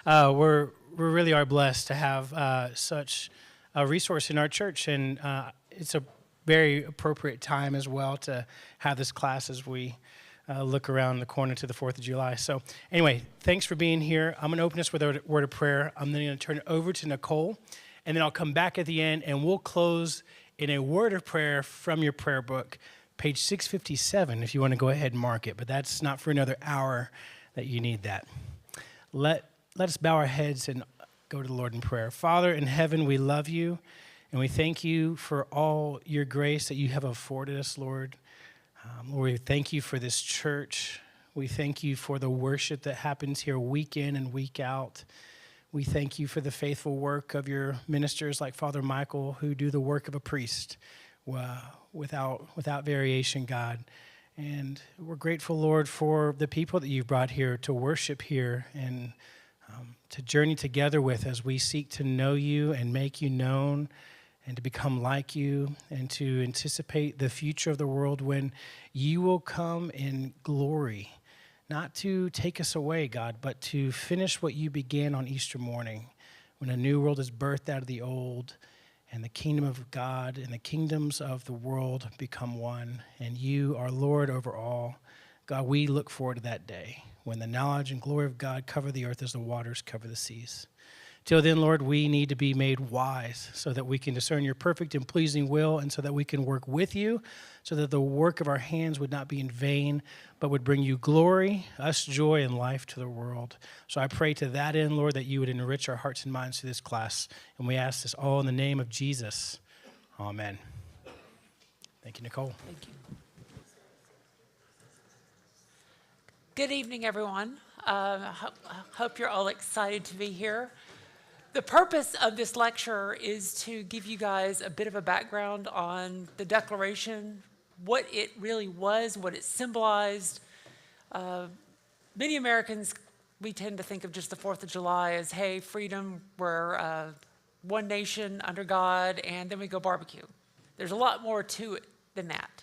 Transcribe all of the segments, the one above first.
We really are blessed to have such a resource in our church, and it's a very appropriate time as well to have this class as we look around the corner to the 4th of July. So anyway, thanks for being here. I'm going to open us with a word of prayer. I'm then going to turn it over to Nicole, and then I'll come back at the end, and we'll close in a word of prayer from your prayer book, page 657, if you want to go ahead and mark it. But that's not for another hour that you need that. Let us bow our heads and go to the Lord in prayer. Father in heaven, we love you, and we thank you for all your grace that you have afforded us, Lord. Lord, we thank you for this church. We thank you for the worship that happens here week in and week out. We thank you for the faithful work of your ministers like Father Michael, who do the work of a priest without variation, God. And we're grateful, Lord, for the people that you've brought here to worship here and to journey together with as we seek to know you and make you known and to become like you and to anticipate the future of the world when you will come in glory, not to take us away, God, but to finish what you began on Easter morning when a new world is birthed out of the old and the kingdom of God and the kingdoms of the world become one, and you are Lord over all. God, we look forward to that day when the knowledge and glory of God cover the earth as the waters cover the seas. Till then, Lord, we need to be made wise so that we can discern your perfect and pleasing will and so that we can work with you, so that the work of our hands would not be in vain, but would bring you glory, us joy, and life to the world. So I pray to that end, Lord, that you would enrich our hearts and minds through this class. And we ask this all in the name of Jesus. Amen. Thank you, Nicole. Thank you. Good evening, everyone. Hope you're all excited to be here. The purpose of this lecture is to give you guys a bit of a background on the Declaration, what it really was, what it symbolized. Many Americans, we tend to think of just the 4th of July as, hey, freedom, we're one nation under God, and then we go barbecue. There's a lot more to it than that.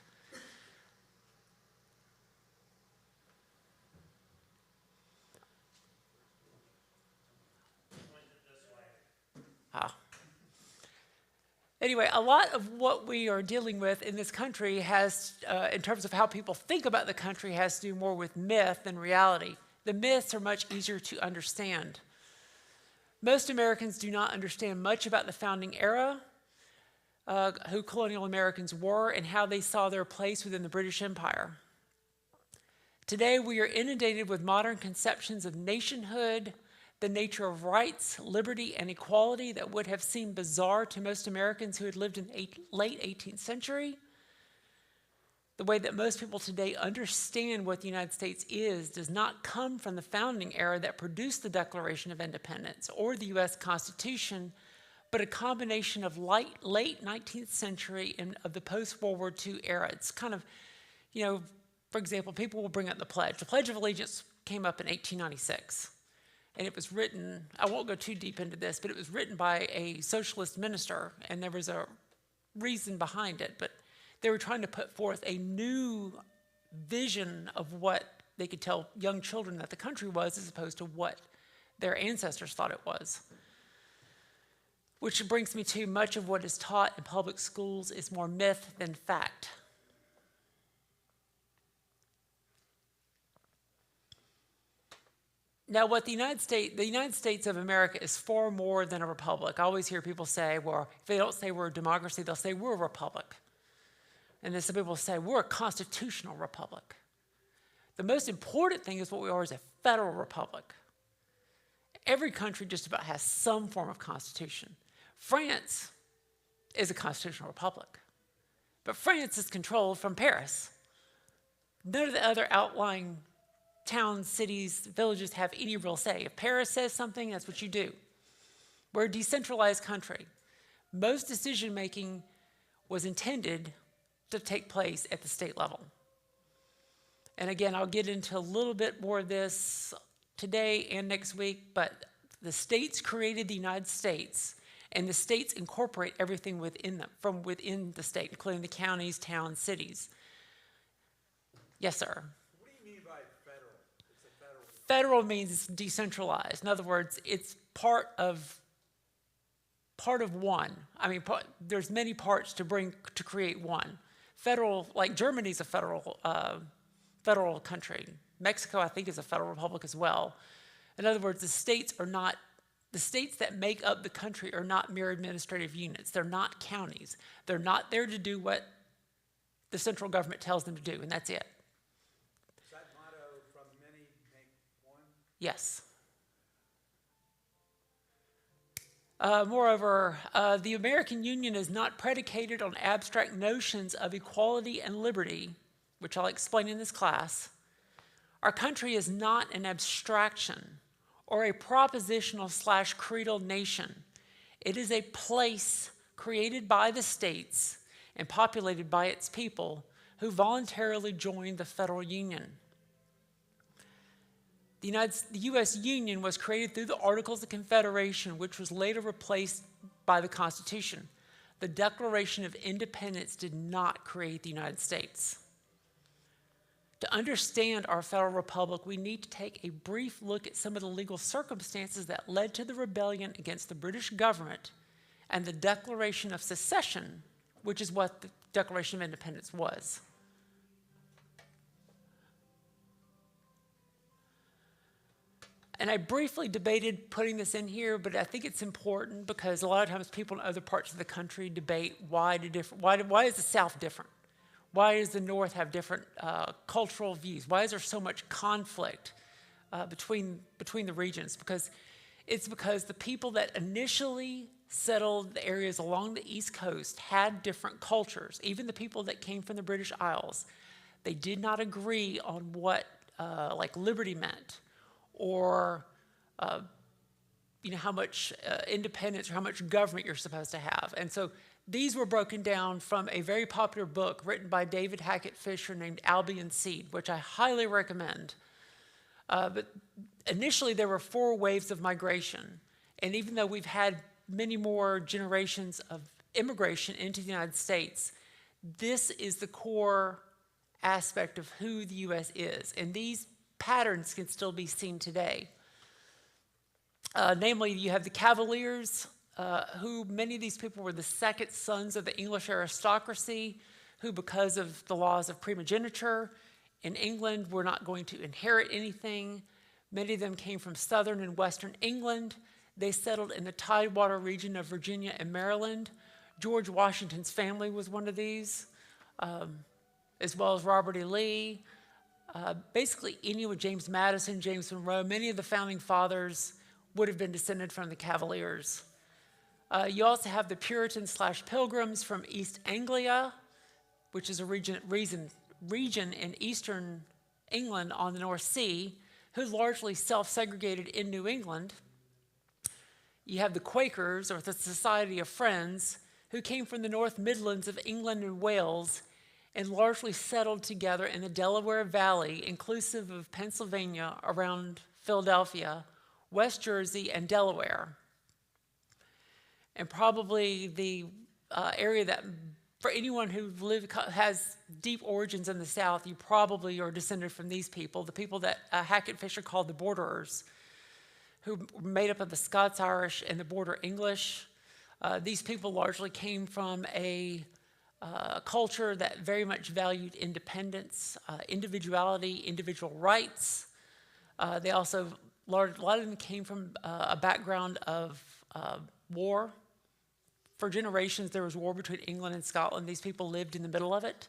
Anyway, a lot of what we are dealing with in this country has, in terms of how people think about the country, has to do more with myth than reality. The myths are much easier to understand. Most Americans do not understand much about the founding era, who colonial Americans were, and how they saw their place within the British Empire. Today, we are inundated with modern conceptions of nationhood, the nature of rights, liberty, and equality that would have seemed bizarre to most Americans who had lived in the late 18th century. The way that most people today understand what the United States is does not come from the founding era that produced the Declaration of Independence or the U.S. Constitution, but a combination of late 19th century and of the post-World War II era. It's kind of, for example, people will bring up the Pledge. The Pledge of Allegiance came up in 1896. And it was written, I won't go too deep into this, but it was written by a socialist minister, and there was a reason behind it. But they were trying to put forth a new vision of what they could tell young children that the country was, as opposed to what their ancestors thought it was. Which brings me to much of what is taught in public schools is more myth than fact. Now, what the United States of America is far more than a republic. I always hear people say, well, if they don't say we're a democracy, they'll say we're a republic. And then some people say we're a constitutional republic. The most important thing is what we are is a federal republic. Every country just about has some form of constitution. France is a constitutional republic, but France is controlled from Paris. None of the other outlying towns, cities, villages have any real say. If Paris says something, that's what you do. We're a decentralized country. Most decision-making was intended to take place at the state level. And again, I'll get into a little bit more of this today and next week, but the states created the United States, and the states incorporate everything within them, from within the state, including the counties, towns, cities. Yes, sir. Federal means it's decentralized. In other words, it's part of one. I mean, there's many parts to create one. Federal, like Germany's a federal country. Mexico, I think, is a federal republic as well. In other words, the states that make up the country are not mere administrative units. They're not counties. They're not there to do what the central government tells them to do, and that's it. Is that motto, from many make one? Yes. Moreover, the American Union is not predicated on abstract notions of equality and liberty, which I'll explain in this class. Our country is not an abstraction or a propositional / creedal nation. It is a place created by the states and populated by its people who voluntarily joined the federal union. The U.S. Union was created through the Articles of Confederation, which was later replaced by the Constitution. The Declaration of Independence did not create the United States. To understand our federal republic, we need to take a brief look at some of the legal circumstances that led to the rebellion against the British government and the Declaration of Secession, which is what the Declaration of Independence was. And I briefly debated putting this in here, but I think it's important because a lot of times people in other parts of the country debate why is the South different? Why does the North have different cultural views? Why is there so much conflict between the regions? Because the people that initially settled the areas along the East Coast had different cultures. Even the people that came from the British Isles, they did not agree on what like liberty meant, or how much independence or how much government you're supposed to have. And so these were broken down from a very popular book written by David Hackett Fischer named Albion Seed, which I highly recommend. But initially there were 4 waves of migration. And even though we've had many more generations of immigration into the United States, this is the core aspect of who the U.S. is. And these patterns can still be seen today. Namely, you have the Cavaliers, who many of these people were the second sons of the English aristocracy, who because of the laws of primogeniture in England were not going to inherit anything. Many of them came from southern and western England. They settled in the Tidewater region of Virginia and Maryland. George Washington's family was one of these, as well as Robert E. Lee. Basically, any with James Madison, James Monroe, many of the founding fathers would have been descended from the Cavaliers. You also have the Puritans / Pilgrims from East Anglia, which is a region in eastern England on the North Sea, who largely self-segregated in New England. You have the Quakers, or the Society of Friends, who came from the North Midlands of England and Wales and largely settled together in the Delaware Valley, inclusive of Pennsylvania, around Philadelphia, West Jersey, and Delaware. And probably the area that, for anyone who has deep origins in the South, you probably are descended from these people, the people that Hackett Fischer called the Borderers, who were made up of the Scots-Irish and the Border English. These people largely came from a culture that very much valued independence, individuality, individual rights. They also, a lot of them came from a background of war. For generations, there was war between England and Scotland. These people lived in the middle of it.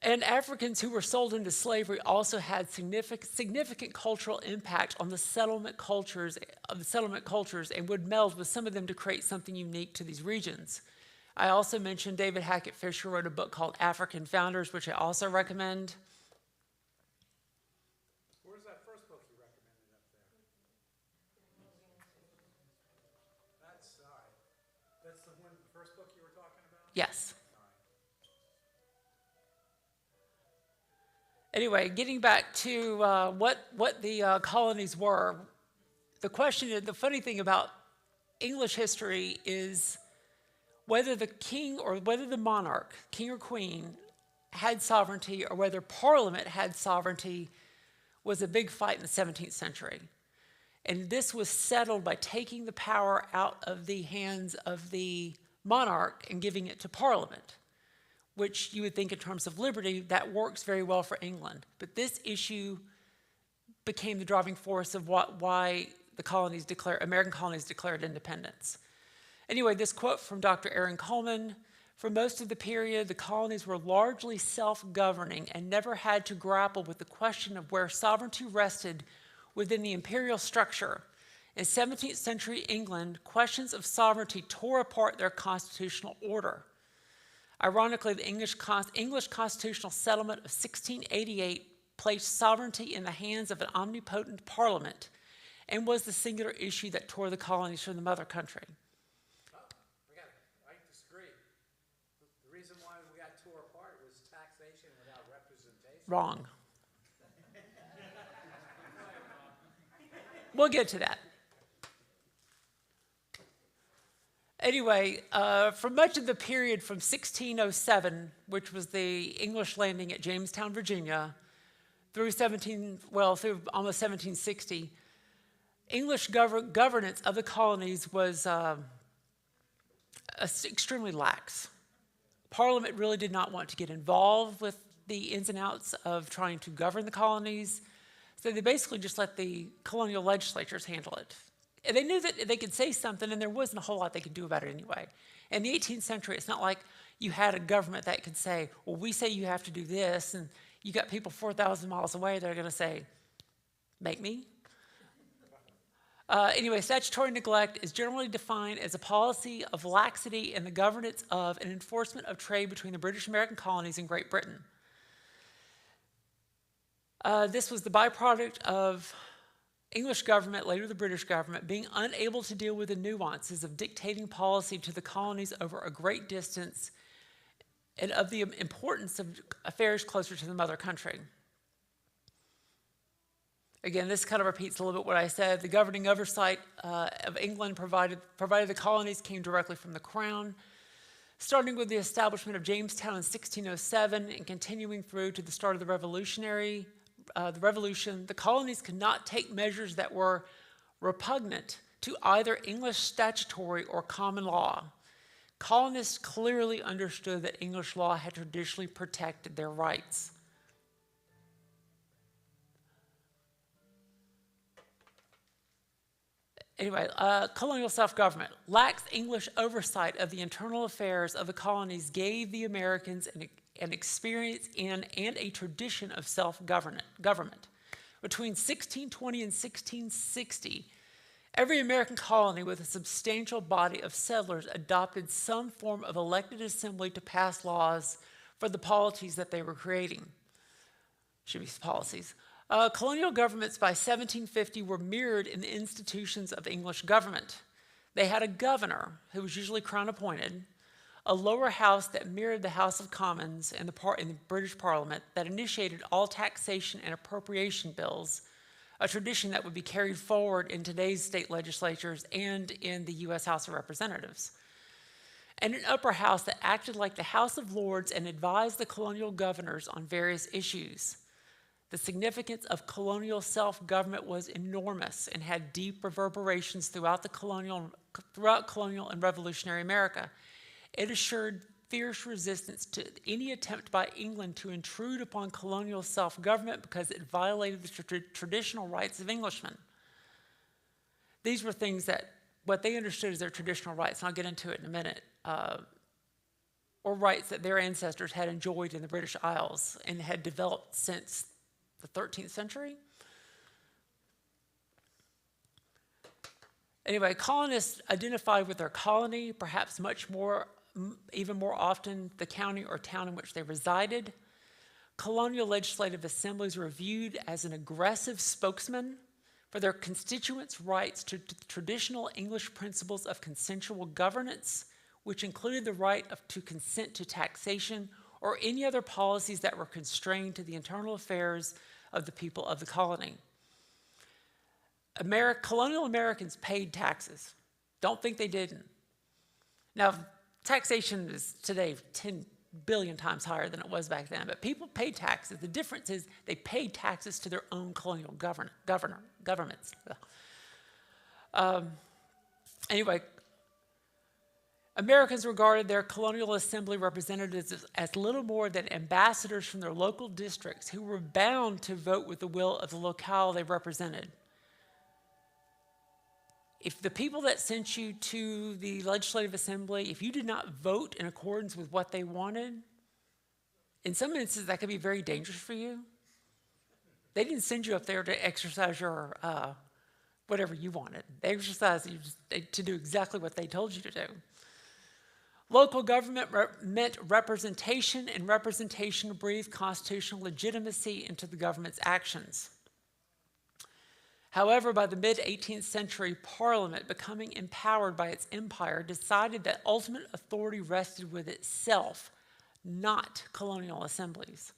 And Africans who were sold into slavery also had significant cultural impact on the settlement cultures and would meld with some of them to create something unique to these regions. I also mentioned David Hackett Fischer wrote a book called African Founders, which I also recommend. Where's that first book you recommended up there? That's the first book you were talking about? Yes. Anyway, getting back to what the colonies were, the funny thing about English history is whether the king or whether the monarch, king or queen, had sovereignty or whether Parliament had sovereignty was a big fight in the 17th century. And this was settled by taking the power out of the hands of the monarch and giving it to Parliament, which you would think in terms of liberty, that works very well for England. But this issue became the driving force of why American colonies declared independence. Anyway, this quote from Dr. Aaron Coleman: "For most of the period, the colonies were largely self-governing and never had to grapple with the question of where sovereignty rested within the imperial structure. In 17th century England, questions of sovereignty tore apart their constitutional order. Ironically, the English constitutional settlement of 1688 placed sovereignty in the hands of an omnipotent parliament and was the singular issue that tore the colonies from the mother country." I disagree. The reason why we got tore apart was taxation without representation. Wrong. We'll get to that. Anyway, for much of the period from 1607, which was the English landing at Jamestown, Virginia, through almost 1760, English governance of the colonies was extremely lax. Parliament really did not want to get involved with the ins and outs of trying to govern the colonies, so they basically just let the colonial legislatures handle it. And they knew that they could say something, and there wasn't a whole lot they could do about it anyway. In the 18th century, it's not like you had a government that could say, well, we say you have to do this, and you got people 4,000 miles away that are going to say, make me? Anyway, statutory neglect is generally defined as a policy of laxity in the governance of and enforcement of trade between the British American colonies and Great Britain. This was the byproduct of English government, later the British government, being unable to deal with the nuances of dictating policy to the colonies over a great distance and of the importance of affairs closer to the mother country. Again, this kind of repeats a little bit what I said. The governing oversight of England provided the colonies came directly from the Crown, starting with the establishment of Jamestown in 1607 and continuing through to the start of the Revolution. The colonies could not take measures that were repugnant to either English statutory or common law. Colonists clearly understood that English law had traditionally protected their rights. Anyway, colonial self-government. Lax English oversight of the internal affairs of the colonies gave the Americans an experience in and a tradition of self-government. Between 1620 and 1660, every American colony with a substantial body of settlers adopted some form of elected assembly to pass laws for the polities that they were creating. Should be policies. Colonial governments by 1750 were mirrored in the institutions of English government. They had a governor, who was usually crown-appointed, a lower house that mirrored the House of Commons in the British Parliament that initiated all taxation and appropriation bills, a tradition that would be carried forward in today's state legislatures and in the U.S. House of Representatives, and an upper house that acted like the House of Lords and advised the colonial governors on various issues. The significance of colonial self-government was enormous and had deep reverberations throughout colonial and revolutionary America. It assured fierce resistance to any attempt by England to intrude upon colonial self-government because it violated the traditional rights of Englishmen. These were things that, what they understood as their traditional rights, and I'll get into it in a minute, or rights that their ancestors had enjoyed in the British Isles and had developed since the 13th century. Anyway, colonists identified with their colony, perhaps even more often the county or town in which they resided. Colonial legislative assemblies were viewed as an aggressive spokesman for their constituents' rights to traditional English principles of consensual governance, which included the right to consent to taxation or any other policies that were constrained to the internal affairs of the people of the colony. Colonial Americans paid taxes. Don't think they didn't. Now, taxation is today billion times higher than it was back then. But people paid taxes. The difference is they paid taxes to their own colonial governments. Anyway, Americans regarded their colonial assembly representatives as little more than ambassadors from their local districts who were bound to vote with the will of the locale they represented. If the people that sent you to the legislative assembly, if you did not vote in accordance with what they wanted, in some instances that could be very dangerous for you. They didn't send you up there to exercise your whatever you wanted. They exercised you to do exactly what they told you to do. Local government meant representation, and representation breathed constitutional legitimacy into the government's actions. However, by the mid-18th century, Parliament, becoming empowered by its empire, decided that ultimate authority rested with itself, not colonial assemblies.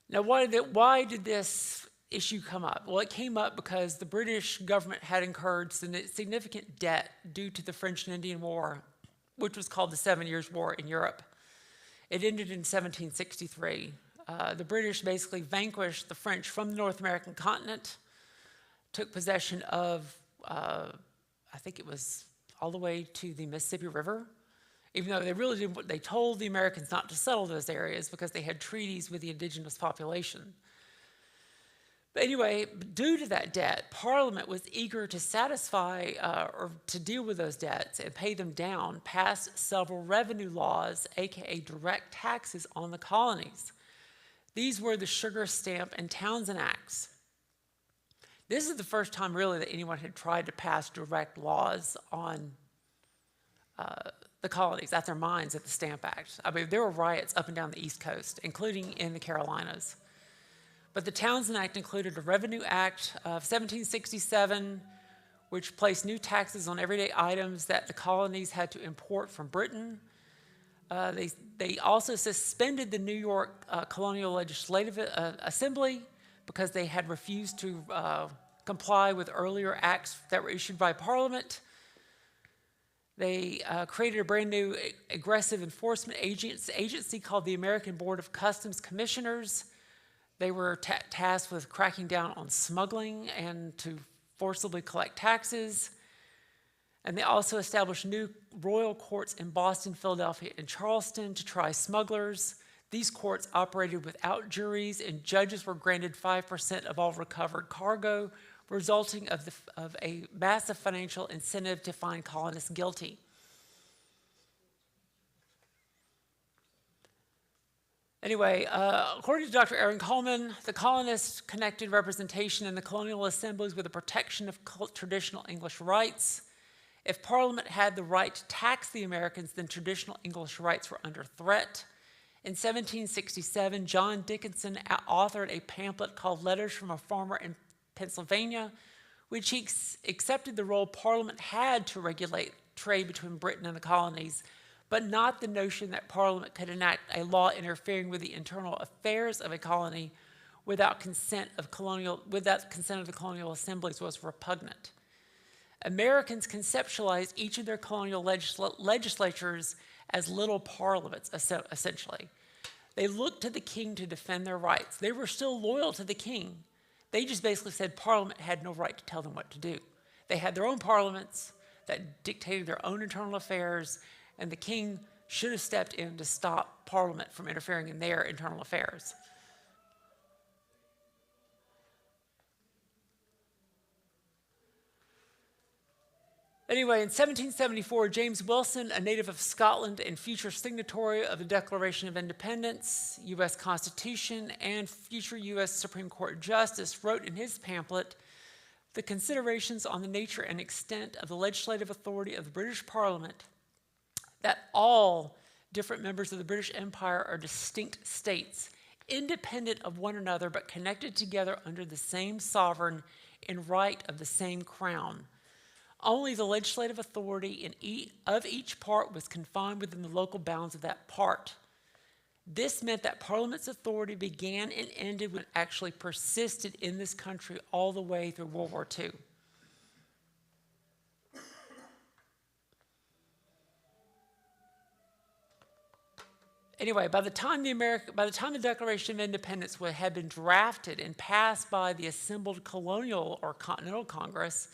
Now, why did this issue come up? Well, it came up because the British government had incurred significant debt due to the French and Indian War, which was called the 7 Years' War in Europe. It ended in 1763. The British basically vanquished the French from the North American continent, took possession of, I think it was all the way to the Mississippi River, even though they really didn't. They told the Americans not to settle those areas because they had treaties with the indigenous population. But anyway, due to that debt, Parliament was eager to satisfy or to deal with those debts and pay them down, passed several revenue laws, aka direct taxes, on the colonies. These were the Sugar Stamp and Townshend Acts. This is the first time really that anyone had tried to pass direct laws on the colonies at their mines at the Stamp Act. I mean, there were riots up and down the East Coast, including in the Carolinas. But the Townshend Act included a Revenue Act of 1767, which placed new taxes on everyday items that the colonies had to import from Britain. They also suspended the New York Colonial Legislative Assembly because they had refused to comply with earlier acts that were issued by Parliament. They created a brand new aggressive enforcement agency called the American Board of Customs Commissioners. They were tasked with cracking down on smuggling and to forcibly collect taxes. And they also established new royal courts in Boston, Philadelphia, and Charleston to try smugglers. These courts operated without juries, and judges were granted 5% of all recovered cargo, resulting of a massive financial incentive to find colonists guilty. Anyway, according to Dr. Aaron Coleman, the colonists connected representation in the colonial assemblies with the protection of traditional English rights. If Parliament had the right to tax the Americans, then traditional English rights were under threat. In 1767, John Dickinson authored a pamphlet called Letters from a Farmer in Pennsylvania, which he accepted the role Parliament had to regulate trade between Britain and the colonies, but not the notion that Parliament could enact a law interfering with the internal affairs of a colony without consent of the colonial assemblies was repugnant. Americans conceptualized each of their colonial legislatures as little parliaments, essentially. They looked to the king to defend their rights. They were still loyal to the king. They just basically said Parliament had no right to tell them what to do. They had their own parliaments that dictated their own internal affairs, and the king should have stepped in to stop Parliament from interfering in their internal affairs. Anyway, in 1774, James Wilson, a native of Scotland and future signatory of the Declaration of Independence, U.S. Constitution, and future U.S. Supreme Court Justice, wrote in his pamphlet, "The considerations on the nature and extent of the legislative authority of the British Parliament, that all different members of the British Empire are distinct states, independent of one another, but connected together under the same sovereign in right of the same crown. Only the legislative authority of each part was confined within the local bounds of that part. This meant that Parliament's authority began and ended when it actually persisted in this country all the way through World War II." Anyway, by the time the Declaration of Independence had been drafted and passed by the assembled colonial or Continental Congress,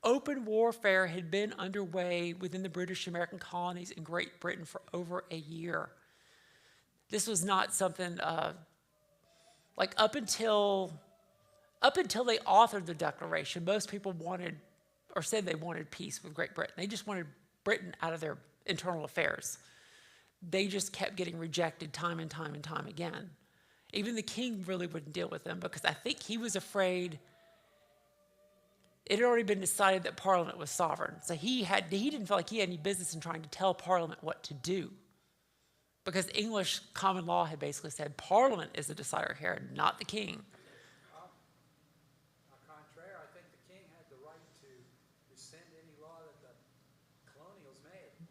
open warfare had been underway within the British American colonies in Great Britain for over a year. This was not something like up until they authored the Declaration, most people wanted or said they wanted peace with Great Britain. They just wanted Britain out of their internal affairs. They just kept getting rejected time and time and time again. Even the king really wouldn't deal with them because I think he was afraid it had already been decided that Parliament was sovereign. So he didn't feel like he had any business in trying to tell Parliament what to do. Because English common law had basically said Parliament is the decider here, not the king. Contraire, I think the king had the right to rescind any law that the colonials made.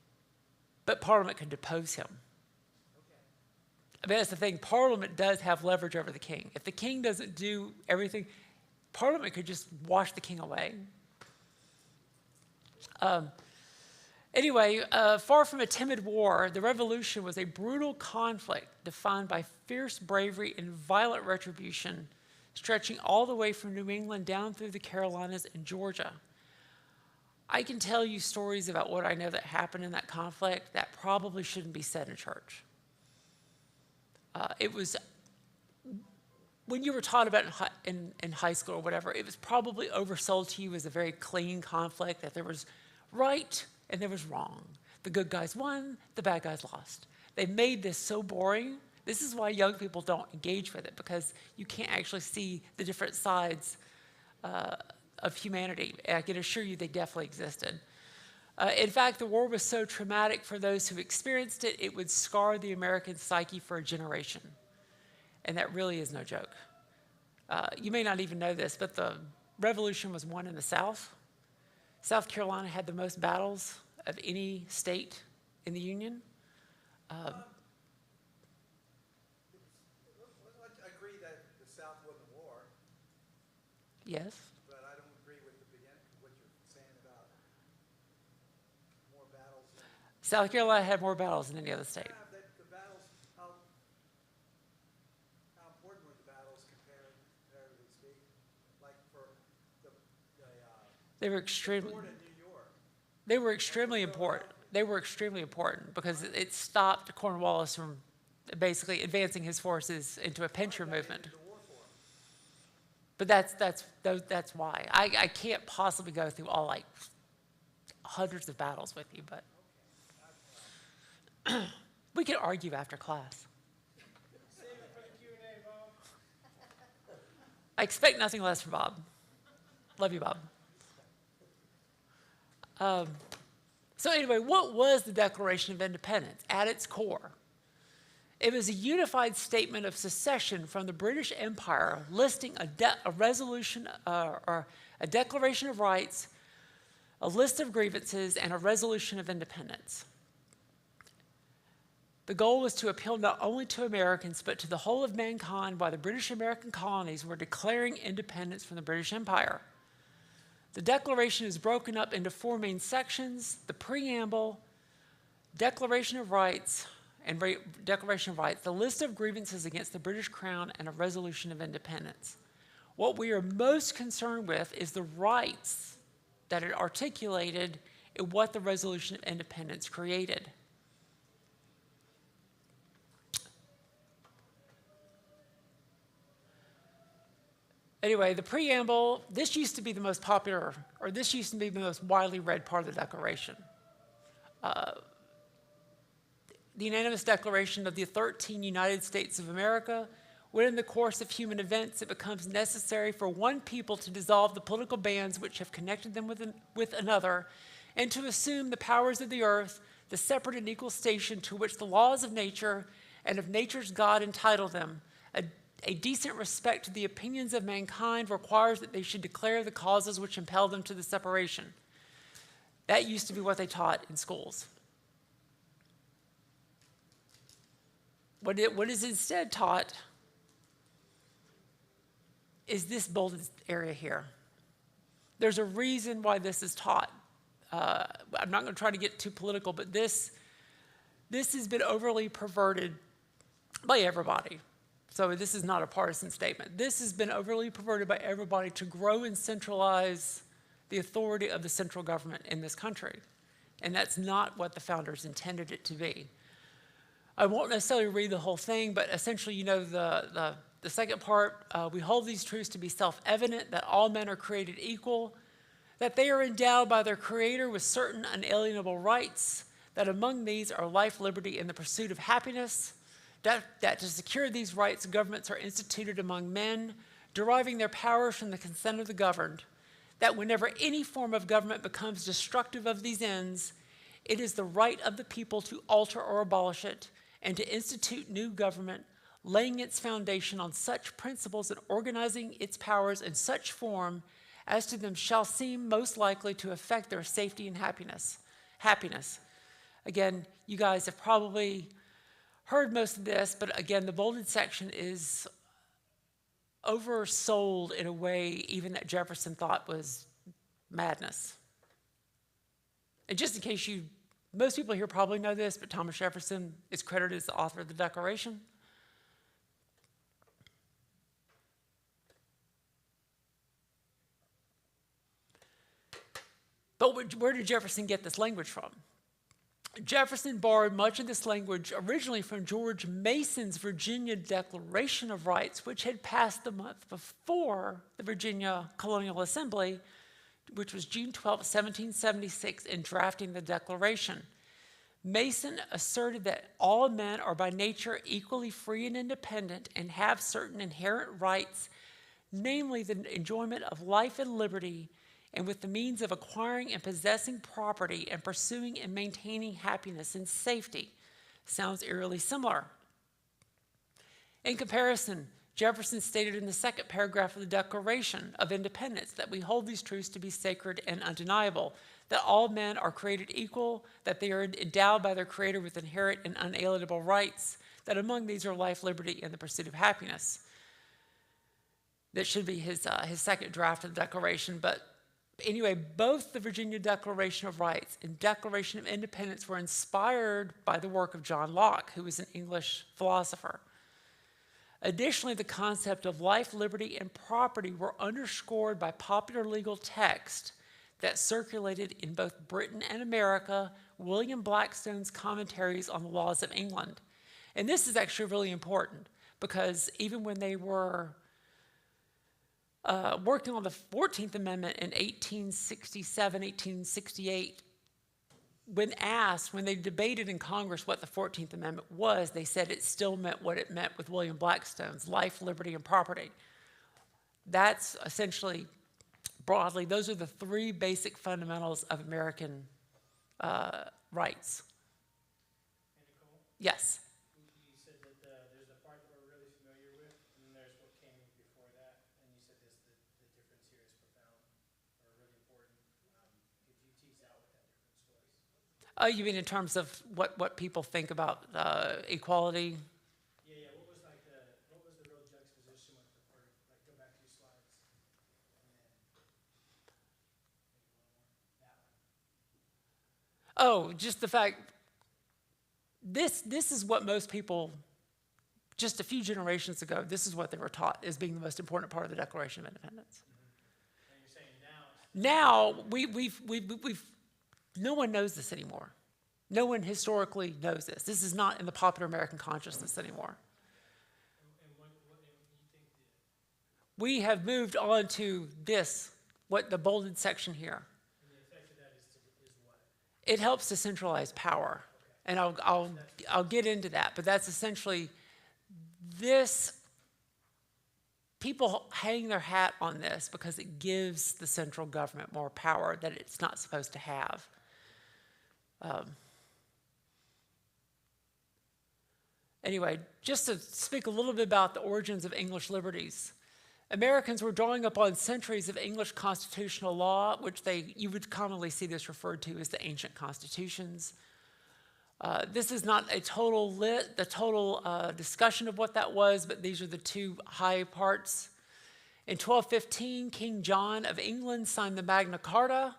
But Parliament could depose him. Okay. I mean, that's the thing. Parliament does have leverage over the king. If the king doesn't do everything, Parliament could just wash the king away. Anyway, far from a timid war, the Revolution was a brutal conflict defined by fierce bravery and violent retribution, stretching all the way from New England down through the Carolinas and Georgia. I can tell you stories about what I know that happened in that conflict that probably shouldn't be said in church. It was, when you were taught about it in high school or whatever, it was probably oversold to you as a very clean conflict, that there was right and there was wrong. The good guys won, the bad guys lost. They made this so boring. This is why young people don't engage with it, because you can't actually see the different sides of humanity. I can assure you they definitely existed. In fact, the war was so traumatic for those who experienced it, it would scar the American psyche for a generation. And that really is no joke. You may not even know this, but the Revolution was won in the South. South Carolina had the most battles of any state in the Union. I agree that the South won the war, Yes. but I don't agree with what you're saying about more battles. South Carolina had more battles than any other state. Yeah, the battles, how important were the battles comparatively speaking? Like for They were extremely. Ford and New York. They were extremely important. They were extremely important because it stopped Cornwallis from basically advancing his forces into a pincher movement. But that's why. I can't possibly go through all like hundreds of battles with you, but we could argue after class. I expect nothing less from Bob. Love you, Bob. So anyway, what was the Declaration of Independence at its core? It was a unified statement of secession from the British Empire, listing a resolution or a Declaration of Rights, a list of grievances, and a resolution of independence. The goal was to appeal not only to Americans, but to the whole of mankind while the British American colonies were declaring independence from the British Empire. The Declaration is broken up into four main sections: the preamble, Declaration of Rights, and Declaration of Rights, the list of grievances against the British Crown, and a resolution of independence. What we are most concerned with is the rights that it articulated and what the resolution of independence created. Anyway, the preamble, this used to be the most popular, or this used to be the most widely read part of the Declaration. The unanimous declaration of the 13 United States of America, when in the course of human events it becomes necessary for one people to dissolve the political bands which have connected them with another, and to assume the powers of the earth, the separate and equal station to which the laws of nature and of nature's God entitle them, a decent respect to the opinions of mankind requires that they should declare the causes which impel them to the separation. That used to be what they taught in schools. What is instead taught is this bolded area here. There's a reason why this is taught. I'm not going to try to get too political, but this has been overly perverted by everybody. So this is not a partisan statement. This has been overly perverted by everybody to grow and centralize the authority of the central government in this country. And that's not what the founders intended it to be. I won't necessarily read the whole thing, but essentially, the second part, we hold these truths to be self-evident, that all men are created equal, that they are endowed by their Creator with certain unalienable rights, that among these are life, liberty, and the pursuit of happiness, that to secure these rights, governments are instituted among men, deriving their powers from the consent of the governed, that whenever any form of government becomes destructive of these ends, it is the right of the people to alter or abolish it, and to institute new government, laying its foundation on such principles and organizing its powers in such form as to them shall seem most likely to affect their safety and happiness. Again, you guys have probably heard most of this, but again, the bolded section is oversold in a way even that Jefferson thought was madness. And just in case most people here probably know this, but Thomas Jefferson is credited as the author of the Declaration. But where did Jefferson get this language from? Jefferson borrowed much of this language originally from George Mason's Virginia Declaration of Rights, which had passed the month before the Virginia Colonial Assembly, which was June 12, 1776, in drafting the Declaration. Mason asserted that all men are by nature equally free and independent and have certain inherent rights, namely the enjoyment of life and liberty, and with the means of acquiring and possessing property and pursuing and maintaining happiness and safety. Sounds eerily similar. In comparison, Jefferson stated in the second paragraph of the Declaration of Independence that we hold these truths to be sacred and undeniable, that all men are created equal, that they are endowed by their Creator with inherent and unalienable rights, that among these are life, liberty, and the pursuit of happiness. That should be his second draft of the Declaration, but anyway, both the Virginia Declaration of Rights and Declaration of Independence were inspired by the work of John Locke, who was an English philosopher. Additionally, the concept of life, liberty, and property were underscored by popular legal text that circulated in both Britain and America, William Blackstone's commentaries on the laws of England. And this is actually really important because even when they were working on the 14th Amendment in 1867, 1868, when they debated in Congress what the 14th Amendment was, they said it still meant what it meant with William Blackstone's life, liberty, and property. That's essentially, broadly, those are the three basic fundamentals of American rights. And Nicole, Yes. you said that there's the part that we're really familiar with, and then there's what came before that, and you said the difference here is profound or really important. Could you tease out what that difference was? You mean in terms of what people think about equality? Yeah. What was the real juxtaposition with the first? Like, go back 2 slides, and then that one. Oh, just the fact, this is what most people, just a few generations ago, this is what they were taught as being the most important part of the Declaration of Independence. And you're saying now Now, no one knows this anymore. No one historically knows this. This is not in the popular American consciousness anymore. and what do you think We have moved on to this, what the bolded section here. and the effect of that is what? It helps to centralize power, and I'll get into that. But that's essentially this. People hang their hat on this because it gives the central government more power that it's not supposed to have. Anyway, just to speak a little bit about the origins of English liberties. Americans were drawing upon centuries of English constitutional law, which you would commonly see this referred to as the ancient constitutions. This is not the total discussion of what that was, but these are the two high parts. In 1215, King John of England signed the Magna Carta,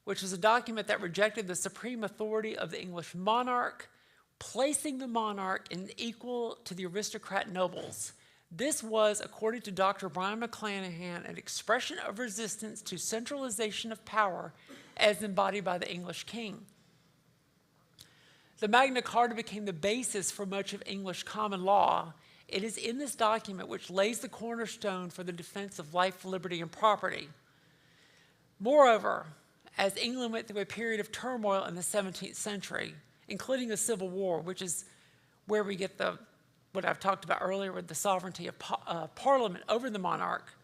which was a document that rejected the supreme authority of the English monarch, placing the monarch in equal to the aristocrat nobles. This was, according to Dr. Brian McClanahan, an expression of resistance to centralization of power as embodied by the English king. The Magna Carta became the basis for much of English common law. It is in this document which lays the cornerstone for the defense of life, liberty, and property. Moreover, as England went through a period of turmoil in the 17th century, including a civil war, which is where we get what I've talked about earlier with the sovereignty of Parliament over the monarch.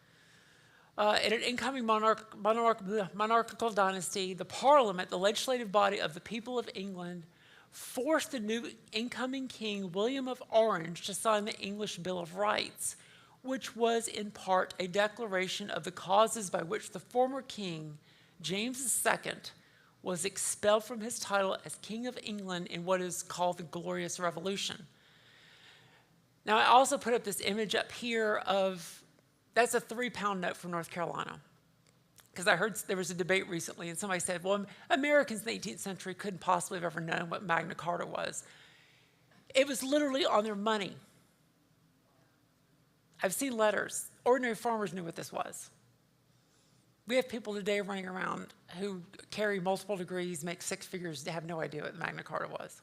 In an incoming monarchical dynasty, the Parliament, the legislative body of the people of England, forced the new incoming king, William of Orange, to sign the English Bill of Rights, which was in part a declaration of the causes by which the former king, James II, was expelled from his title as King of England in what is called the Glorious Revolution. Now, I also put up this image up here that's a 3-pound note from North Carolina. Because I heard there was a debate recently, and somebody said, well, Americans in the 18th century couldn't possibly have ever known what Magna Carta was. It was literally on their money. I've seen letters. Ordinary farmers knew what this was. We have people today running around who carry multiple degrees, make 6 figures, they have no idea what Magna Carta was.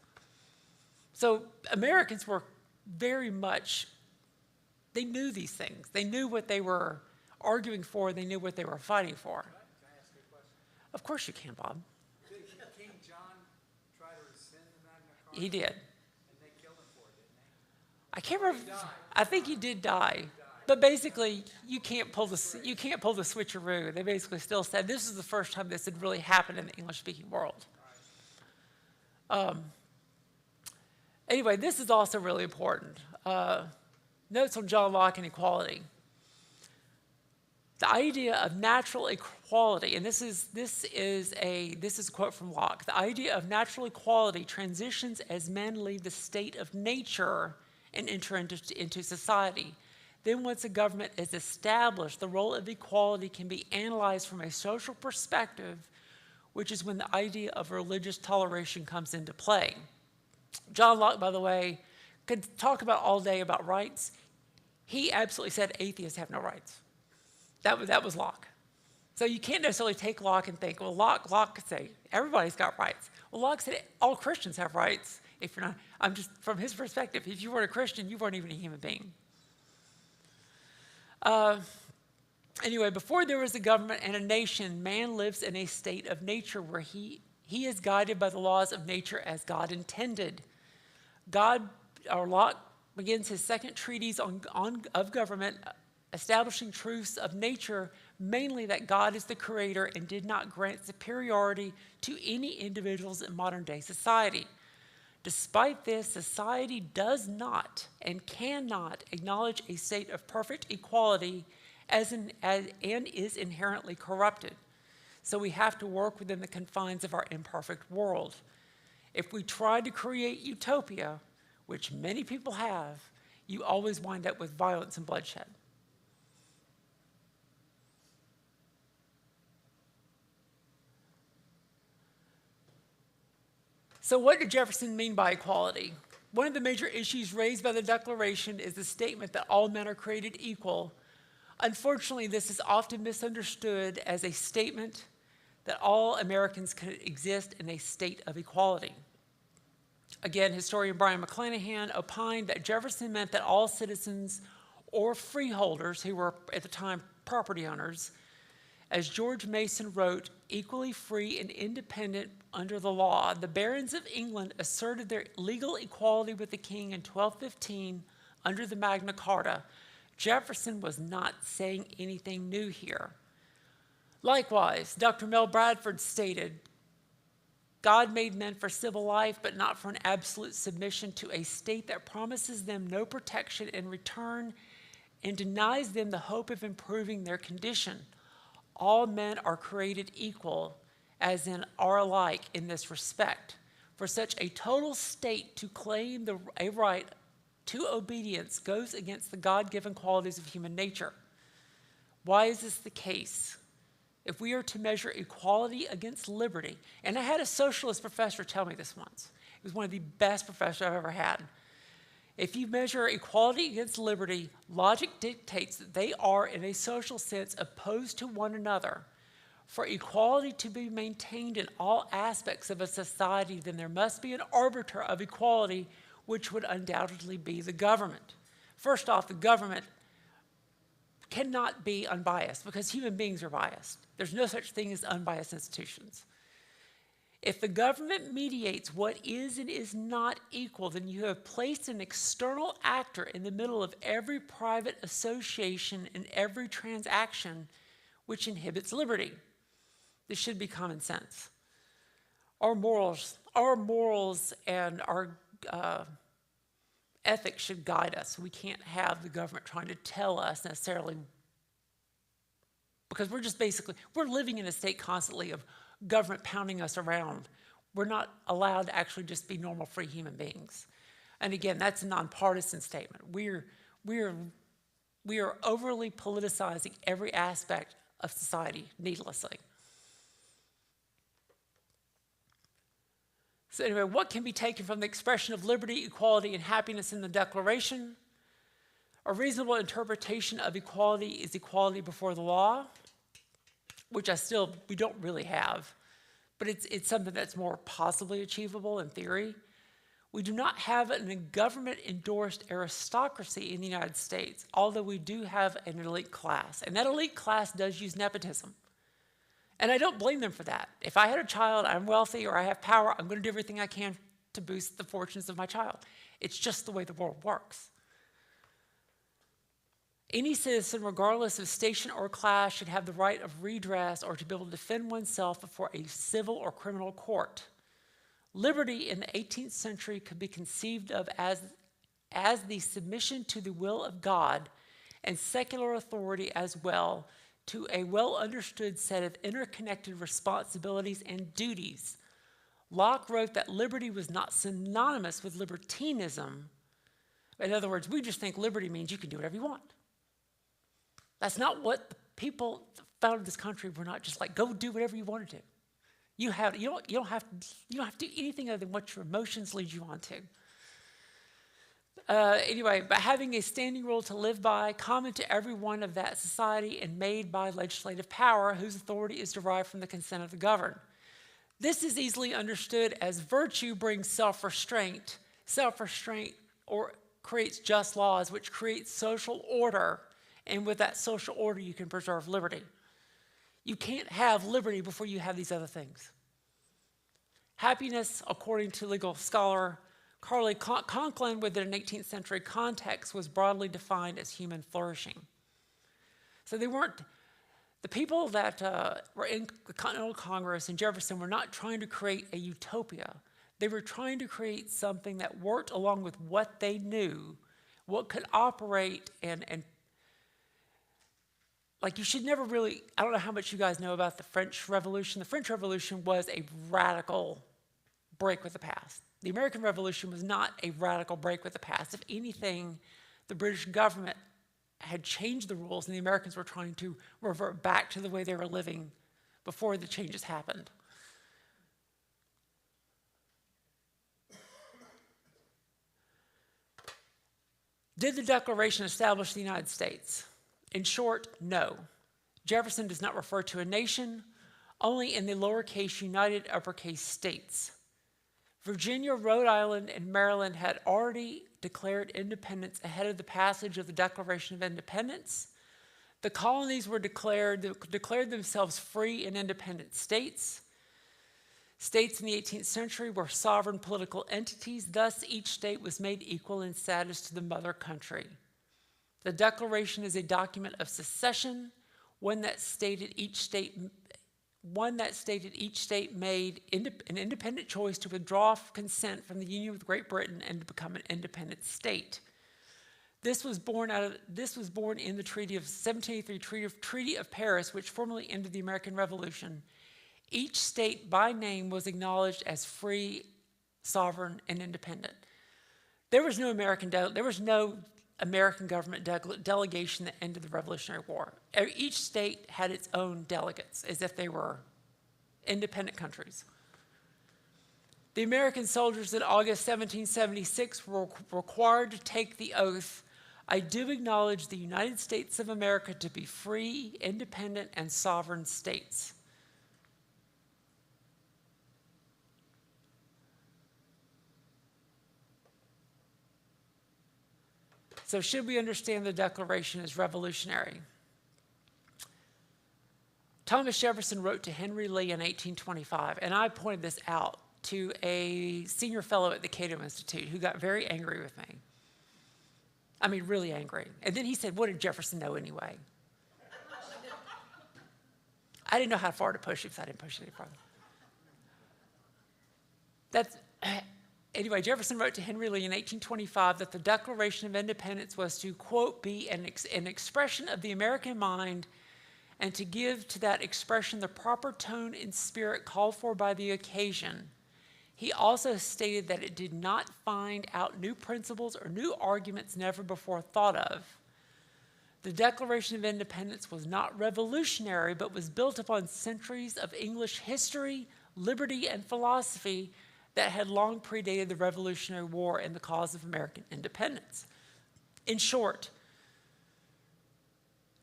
So Americans were very much, they knew these things. They knew what they were arguing for. They knew what they were fighting for. Can I ask you a question? Of course you can, Bob. Did King John try to rescind the Magna Carta? He did. And they killed him for it, didn't they? I can't remember. He died. I think he did die. But basically, you can't pull the switcheroo. They basically still said this is the first time this had really happened in the English-speaking world. Anyway, this is also really important. Notes on John Locke and equality. The idea of natural equality, and this is a quote from Locke. The idea of natural equality transitions as men leave the state of nature and enter into society. Then once a government is established, the role of equality can be analyzed from a social perspective, which is when the idea of religious toleration comes into play. John Locke, by the way, could talk about all day about rights. He absolutely said atheists have no rights. That was Locke. So you can't necessarily take Locke and think, well, Locke could say everybody's got rights. Well, Locke said all Christians have rights. If you're not, I'm just from his perspective. If you weren't a Christian, you weren't even a human being. Anyway, before there was a government and a nation, man lives in a state of nature where he is guided by the laws of nature as God intended. Locke begins his second treatise of government, establishing truths of nature, mainly that God is the creator and did not grant superiority to any individuals in modern day society. Despite this, society does not and cannot acknowledge a state of perfect equality and is inherently corrupted. So we have to work within the confines of our imperfect world. If we try to create utopia, which many people have, you always wind up with violence and bloodshed. So what did Jefferson mean by equality? One of the major issues raised by the Declaration is the statement that all men are created equal. Unfortunately, this is often misunderstood as a statement that all Americans can exist in a state of equality. Again, historian Brian McClanahan opined that Jefferson meant that all citizens or freeholders, who were at the time property owners, as George Mason wrote, equally free and independent under the law. The barons of England asserted their legal equality with the king in 1215 under the Magna Carta. Jefferson was not saying anything new here. Likewise, Dr. Mel Bradford stated, God made men for civil life, but not for an absolute submission to a state that promises them no protection in return and denies them the hope of improving their condition. All men are created equal, as in are alike in this respect. For such a total state to claim a right to obedience goes against the God-given qualities of human nature. Why is this the case? If we are to measure equality against liberty, and I had a socialist professor tell me this once, He was one of the best professors I've ever had. If you measure equality against liberty, logic dictates that they are, in a social sense, opposed to one another. For equality to be maintained in all aspects of a society, then there must be an arbiter of equality, which would undoubtedly be the government. First off, the government cannot be unbiased because human beings are biased. There's no such thing as unbiased institutions. If the government mediates what is and is not equal, then you have placed an external actor in the middle of every private association and every transaction, which inhibits liberty. This should be common sense. Our morals and our ethics should guide us. We can't have the government trying to tell us necessarily, because we're living in a state constantly of government pounding us around. We're not allowed to actually just be normal, free human beings. And again, that's a nonpartisan statement. We are overly politicizing every aspect of society needlessly. So anyway, what can be taken from the expression of liberty, equality, and happiness in the Declaration? A reasonable interpretation of equality is equality before the law, which we don't really have, but it's something that's more possibly achievable in theory. We do not have a government-endorsed aristocracy in the United States, although we do have an elite class, and that elite class does use nepotism. And I don't blame them for that. If I had a child, I'm wealthy, or I have power, I'm going to do everything I can to boost the fortunes of my child. It's just the way the world works. Any citizen, regardless of station or class, should have the right of redress or to be able to defend oneself before a civil or criminal court. Liberty in the 18th century could be conceived of as the submission to the will of God and secular authority as well, to a well-understood set of interconnected responsibilities and duties. Locke wrote that liberty was not synonymous with libertinism. In other words, we just think liberty means you can do whatever you want. That's not what the people that founded this country were not just like, go do whatever you want to do. You don't have to do anything other than what your emotions lead you on to. Anyway, by having a standing rule to live by, common to every one of that society and made by legislative power, whose authority is derived from the consent of the governed. This is easily understood as virtue brings self-restraint. Self-restraint or creates just laws, which creates social order, and with that social order, you can preserve liberty. You can't have liberty before you have these other things. Happiness, according to legal scholar Carly Conklin, within an 18th century context, was broadly defined as human flourishing. So the people that were in the Continental Congress and Jefferson were not trying to create a utopia. They were trying to create something that worked along with what they knew, what could operate and like you should never really, I don't know how much you guys know about the French Revolution. The French Revolution was a radical break with the past. The American Revolution was not a radical break with the past. If anything, the British government had changed the rules and the Americans were trying to revert back to the way they were living before the changes happened. Did the Declaration establish the United States? In short, no. Jefferson does not refer to a nation, only in the lowercase united uppercase states. Virginia, Rhode Island, and Maryland had already declared independence ahead of the passage of the Declaration of Independence. The colonies declared themselves free and independent states. States in the 18th century were sovereign political entities, thus each state was made equal in status to the mother country. The Declaration is a document of secession, one that stated each state made an independent choice to withdraw consent from the union with Great Britain and to become an independent state. This was born in the Treaty of 1783, Treaty of Paris, which formally ended the American Revolution. Each state by name was acknowledged as free, sovereign, and independent. There was no American government delegation that ended the Revolutionary War. Each state had its own delegates, as if they were independent countries. The American soldiers in August 1776 were required to take the oath, "I do acknowledge the United States of America to be free, independent, and sovereign states." So should we understand the Declaration as revolutionary? Thomas Jefferson wrote to Henry Lee in 1825, and I pointed this out to a senior fellow at the Cato Institute who got very angry with me. I mean, really angry. And then he said, "What did Jefferson know anyway?" I didn't know how far to push him, so I didn't push it any farther. Anyway, Jefferson wrote to Henry Lee in 1825 that the Declaration of Independence was to, quote, "be an expression of the American mind and to give to that expression the proper tone and spirit called for by the occasion." He also stated that it did not find out new principles or new arguments never before thought of. The Declaration of Independence was not revolutionary, but was built upon centuries of English history, liberty, and philosophy that had long predated the Revolutionary War and the cause of American independence. In short,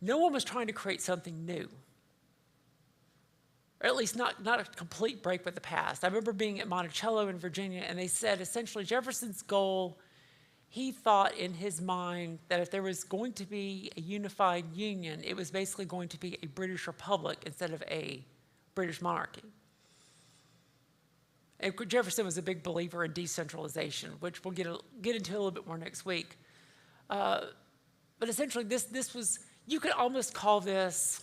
no one was trying to create something new, or at least not a complete break with the past. I remember being at Monticello in Virginia, and they said essentially Jefferson's goal, he thought in his mind that if there was going to be a unified union, it was basically going to be a British republic instead of a British monarchy. And Jefferson was a big believer in decentralization, which we'll get into a little bit more next week. But essentially, this was, you could almost call this,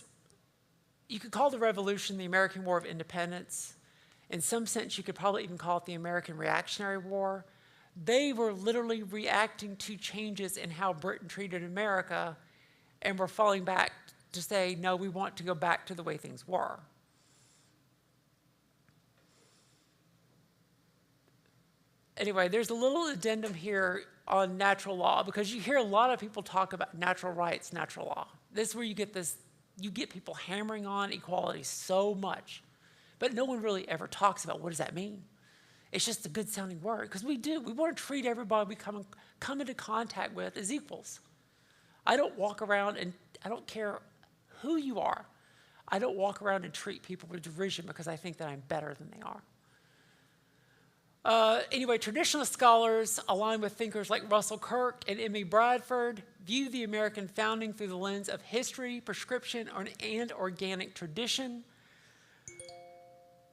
you could call the revolution the American War of Independence. In some sense, you could probably even call it the American Reactionary War. They were literally reacting to changes in how Britain treated America and were falling back to say, no, we want to go back to the way things were. Anyway, there's a little addendum here on natural law, because you hear a lot of people talk about natural rights, natural law. This is where you get people hammering on equality so much, but no one really ever talks about what does that mean. It's just a good sounding word, because we want to treat everybody we come into contact with as equals. I don't walk around, and I don't care who you are, I don't walk around and treat people with derision because I think that I'm better than they are. Anyway, traditionalist scholars, aligned with thinkers like Russell Kirk and M.E. Bradford, view the American founding through the lens of history, prescription, and organic tradition.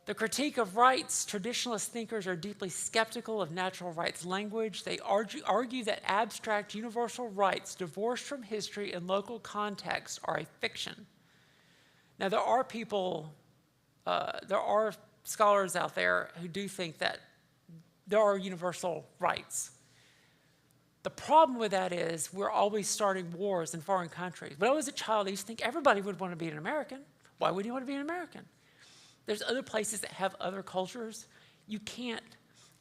The critique of rights, traditionalist thinkers are deeply skeptical of natural rights language. They argue that abstract universal rights divorced from history and local context are a fiction. Now, there are scholars out there who do think that there are universal rights. The problem with that is we're always starting wars in foreign countries. When I was a child, I used to think everybody would want to be an American. Why would you want to be an American? There's other places that have other cultures. You can't,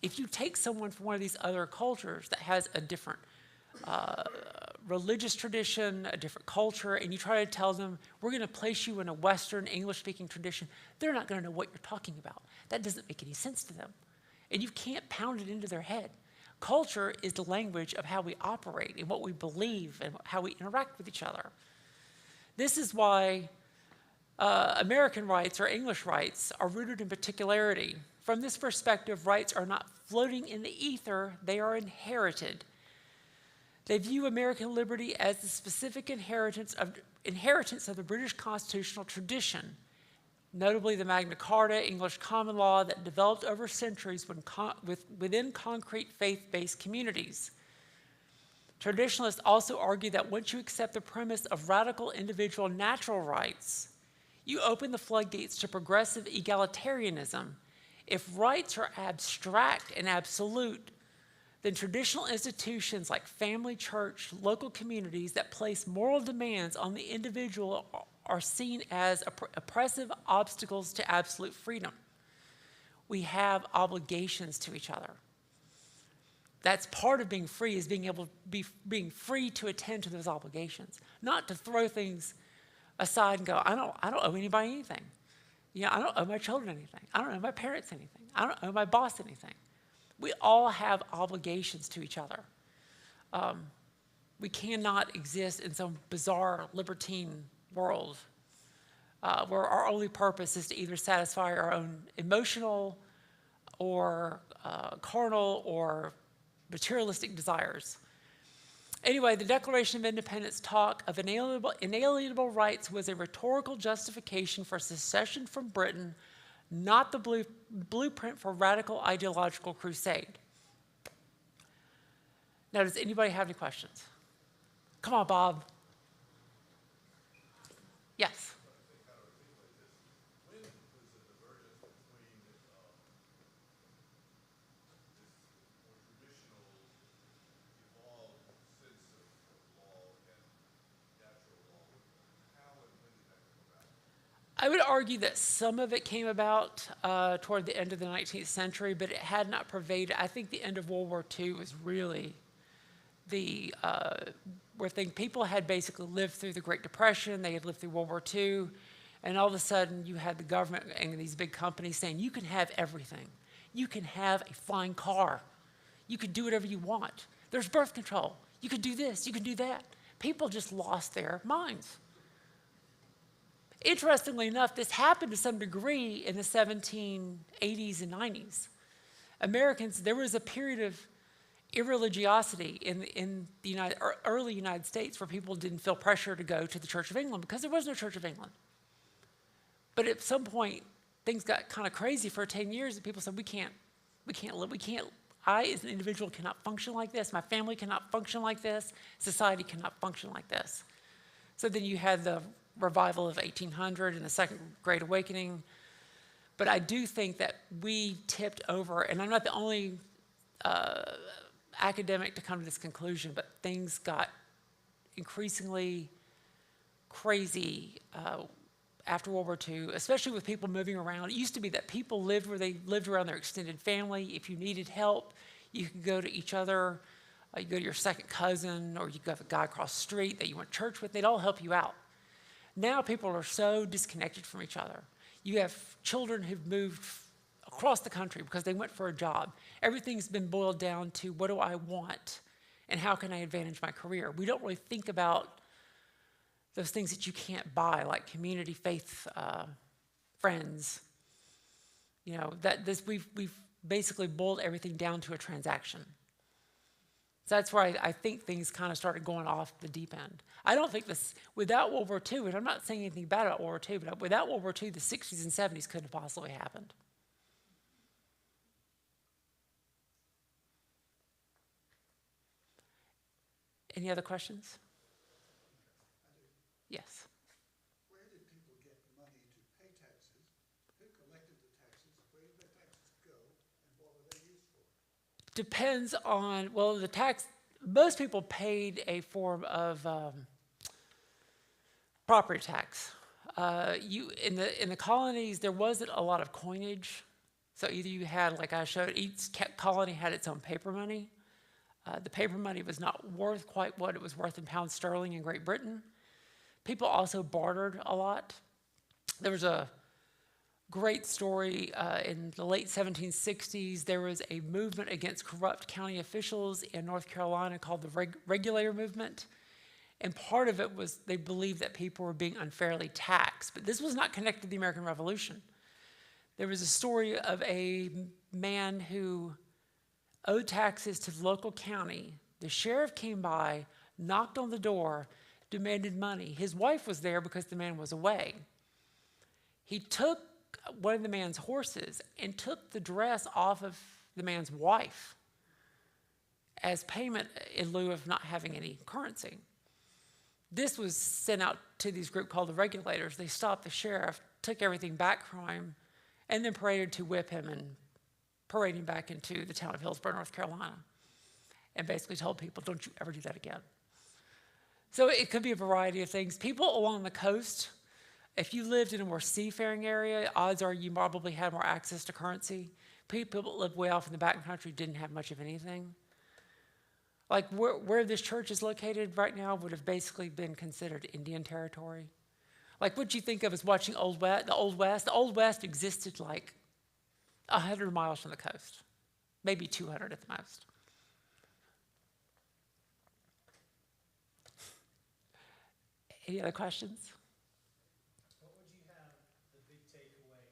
if you take someone from one of these other cultures that has a different religious tradition, a different culture, and you try to tell them, we're going to place you in a Western English-speaking tradition, they're not going to know what you're talking about. That doesn't make any sense to them. And you can't pound it into their head. Culture is the language of how we operate and what we believe and how we interact with each other. This is why American rights or English rights are rooted in particularity. From this perspective, rights are not floating in the ether, they are inherited. They view American liberty as the specific inheritance of the British constitutional tradition, notably the Magna Carta, English common law that developed over centuries within concrete faith-based communities. Traditionalists also argue that once you accept the premise of radical individual natural rights, you open the floodgates to progressive egalitarianism. If rights are abstract and absolute, then traditional institutions like family, church, local communities that place moral demands on the individual are seen as oppressive obstacles to absolute freedom. We have obligations to each other. That's part of being free, is being free to attend to those obligations, not to throw things aside and go, I don't owe anybody anything. I don't owe my children anything. I don't owe my parents anything. I don't owe my boss anything. We all have obligations to each other. We cannot exist in some bizarre libertine world where our only purpose is to either satisfy our own emotional or carnal or materialistic desires. Anyway, the Declaration of Independence talk of inalienable rights was a rhetorical justification for secession from Britain, not the blueprint for radical ideological crusade. Now, does anybody have any questions? Come on, Bob. Yes. I would argue that some of it came about toward the end of the 19th century, but it had not pervaded. I think the end of World War II was really the where people had basically lived through the Great Depression, they had lived through World War II, and all of a sudden you had the government and these big companies saying, you can have everything. You can have a flying car. You can do whatever you want. There's birth control. You can do this, you can do that. People just lost their minds. Interestingly enough, this happened to some degree in the 1780s and 90s. Americans, there was a period of irreligiosity in the early United States where people didn't feel pressure to go to the Church of England because there was no Church of England. But at some point, things got kind of crazy for 10 years and people said, we can't live, I as an individual cannot function like this, my family cannot function like this, society cannot function like this. So then you had the revival of 1800 and the Second Great Awakening. But I do think that we tipped over, and I'm not the only academic to come to this conclusion, but things got increasingly crazy after World War II, especially with people moving around. It used to be that people lived where they lived around their extended family. If you needed help, you could go to each other. You go to your second cousin, or you go to a guy across the street that you went to church with. They'd all help you out. Now people are so disconnected from each other. You have children who've moved across the country because they went for a job. Everything's been boiled down to what do I want and how can I advantage my career? We don't really think about those things that you can't buy, like community, faith, friends. You know, we've basically boiled everything down to a transaction. So that's where I think things kind of started going off the deep end. I don't think this, without World War II, and I'm not saying anything bad about World War II, but without World War II, the 60s and 70s couldn't have possibly happened. Any other questions? Yes. Where did people get money to pay taxes? Who collected the taxes? Where did the taxes go? And what were they used for? Depends on, well, the tax, most people paid a form of property tax. In the colonies, there wasn't a lot of coinage. So either you had, like I showed, each colony had its own paper money. The paper money was not worth quite what it was worth in pounds sterling in Great Britain. People also bartered a lot. There was a great story in the late 1760s. There was a movement against corrupt county officials in North Carolina called the Regulator Movement. And part of it was they believed that people were being unfairly taxed. But this was not connected to the American Revolution. There was a story of a man who owed taxes to the local county. The sheriff came by, knocked on the door, demanded money. His wife was there because the man was away. He took one of the man's horses and took the dress off of the man's wife as payment in lieu of not having any currency. This was sent out to this group called the Regulators. They stopped the sheriff, took everything back from him, and then paraded to whip him and parade him back into the town of Hillsborough, North Carolina, and basically told people, don't you ever do that again. So it could be a variety of things. People along the coast, if you lived in a more seafaring area, odds are you probably had more access to currency. People that lived way off in the backcountry didn't have much of anything. Like where this church is located right now would have basically been considered Indian territory. Like what you think of as watching the Old West. The Old West existed like 100 miles from the coast. maybe 200 at the most. Any other questions? What would you have the big takeaway,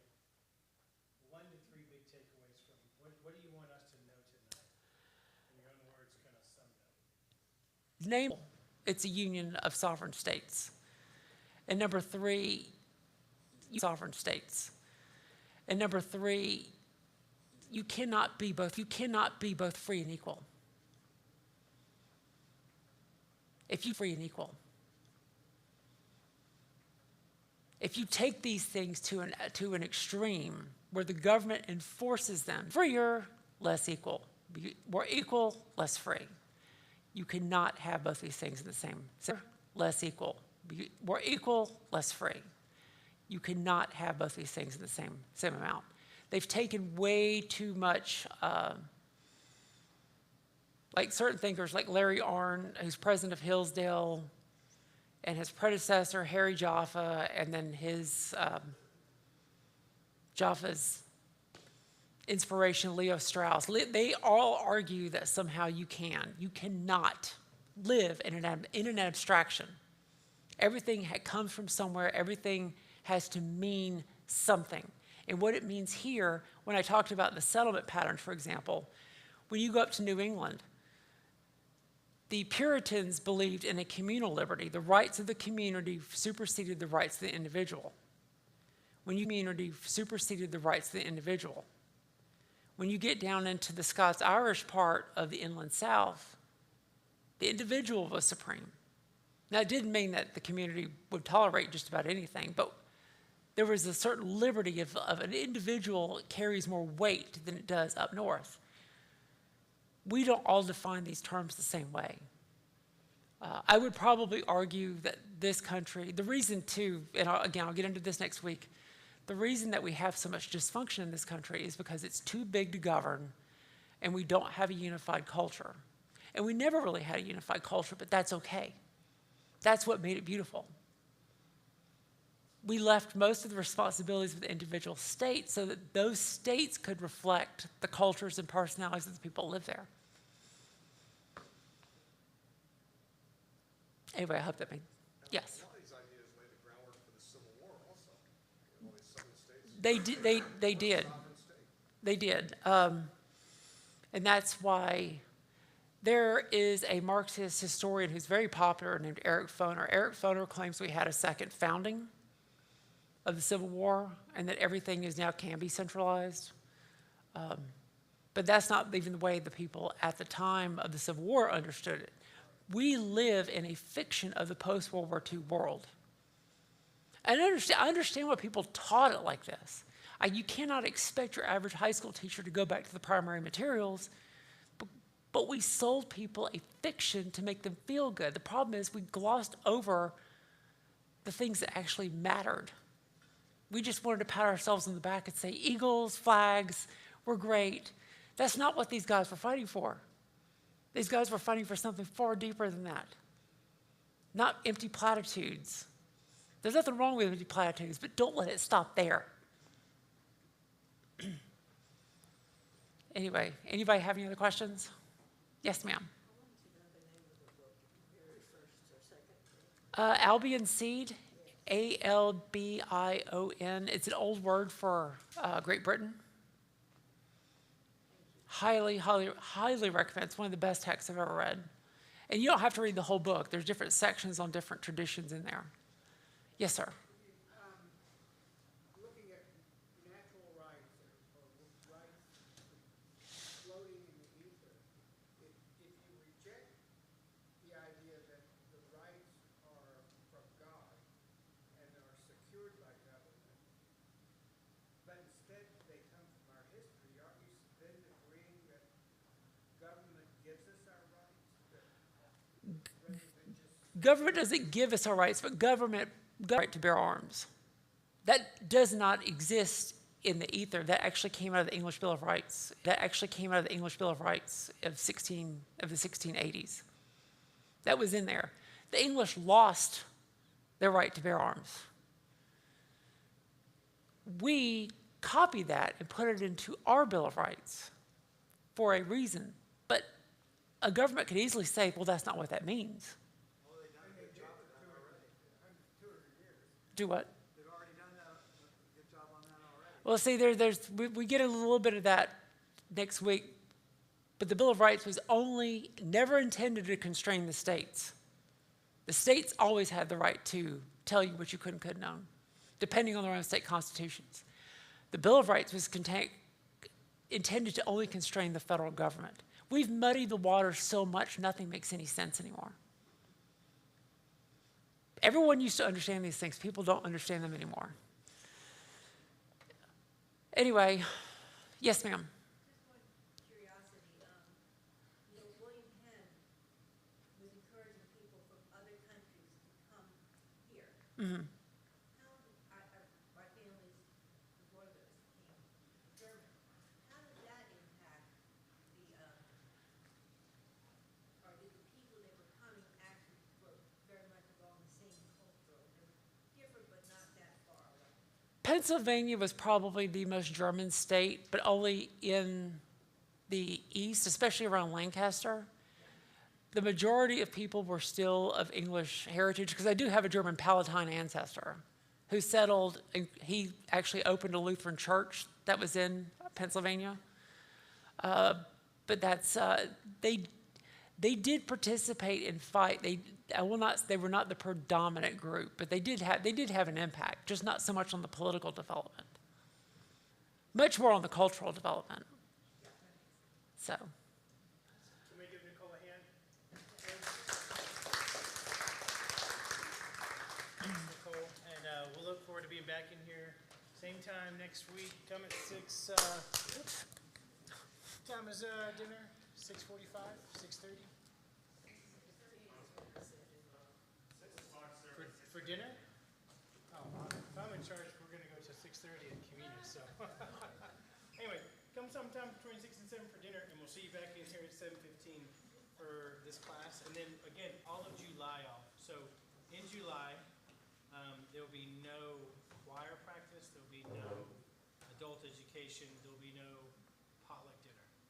1 to 3 big takeaways from, what do you want us to know tonight? In your own words, kind of sum it up. Name, it's a union of sovereign states. And number 3, sovereign states. And number 3, you cannot be both free and equal. If you free and equal. If you take these things to an extreme where the government enforces them, freer, less equal. More equal, less free. You cannot have both these things in the same. Less equal. More equal, less free. You cannot have both these things in the same amount. They've taken way too much, like certain thinkers like Larry Arnn, who's president of Hillsdale, and his predecessor, Harry Jaffa, and then his Jaffa's inspiration, Leo Strauss. They all argue that somehow you cannot live in an abstraction. Everything comes from somewhere. Everything has to mean something. And what it means here, when I talked about the settlement patterns, for example, when you go up to New England, the Puritans believed in a communal liberty. The rights of the community superseded the rights of the individual. Community superseded the rights of the individual. When you get down into the Scots-Irish part of the inland South, the individual was supreme. Now, it didn't mean that the community would tolerate just about anything, but there was a certain liberty of an individual carries more weight than it does up north. We don't all define these terms the same way. I would probably argue that this country, the reason too, and I'll get into this next week, the reason that we have so much dysfunction in this country is because it's too big to govern and we don't have a unified culture. And we never really had a unified culture, but that's okay. That's what made it beautiful. We left most of the responsibilities with individual states so that those states could reflect the cultures and personalities of the people who live there. Anyway, I hope that made, yes. A lot of these ideas laid the groundwork for the Civil War also. All these southern states. They did. They did. And that's why there is a Marxist historian who's very popular named Eric Foner. Eric Foner claims we had a second founding of the Civil War and that everything can be centralized. But that's not even the way the people at the time of the Civil War understood it. We live in a fiction of the post-World War II world. And I understand why people taught it like this. You cannot expect your average high school teacher to go back to the primary materials, but we sold people a fiction to make them feel good. The problem is we glossed over the things that actually mattered. We just wanted to pat ourselves on the back and say, eagles, flags, we're great. That's not what these guys were fighting for. These guys were fighting for something far deeper than that. Not empty platitudes. There's nothing wrong with empty platitudes, but don't let it stop there. Anyway, anybody have any other questions? Yes, ma'am. Albion Seed, Albion. It's an old word for Great Britain. Highly, highly, highly recommend. It's one of the best texts I've ever read. And you don't have to read the whole book. There's different sections on different traditions in there. Yes, sir. Looking at natural rights or rights floating in the ether, if you reject the idea that the rights are from God and are secured by government, but instead they come from our history, aren't you then agreeing that government gives us our rights? Rather than just Government doesn't give us our rights, but government right to bear arms. That does not exist in the ether. That actually came out of the English Bill of Rights. Of the 1680s. That was in there. The English lost their right to bear arms. We copied that and put it into our Bill of Rights. for a reason. But a government could easily say, well, that's not what that means. Do what? They've already done a good job on that already. Well, see, we get a little bit of that next week, but the Bill of Rights was never intended to constrain the states. The states always had the right to tell you what you could and couldn't own, depending on their own state constitutions. The Bill of Rights was intended to only constrain the federal government. We've muddied the water so much, nothing makes any sense anymore. Everyone used to understand these things. People don't understand them anymore. Anyway, yes, ma'am. Just one curiosity, William Penn was encouraging people from other countries to come here. Mm-hmm. My family's brothers came from Germany. How did that impact or did the people that were coming actually were very much along the same cultural, different but not that far away? Pennsylvania was probably the most German state, but only in the east, especially around Lancaster. The majority of people were still of English heritage, because I do have a German Palatine ancestor who settled, and he actually opened a Lutheran church that was in Pennsylvania. But that's, they did participate and fight. They were not the predominant group, but they did have an impact, just not so much on the political development. Much more on the cultural development. So. Can we give Nicole a hand? Thanks, Nicole. And we'll look forward to being back in here same time next week. Come at 6. Time is dinner? 6:45, 6:30? For dinner? Oh, if I'm in charge, we're going to go to 6:30 in communion, so. Anyway, come sometime between 6 and 7 for dinner, and we'll see you back in here at 7:15 for this class. And then, again, all of July off. So in July, there will be no choir practice, there will be no adult education, there will be no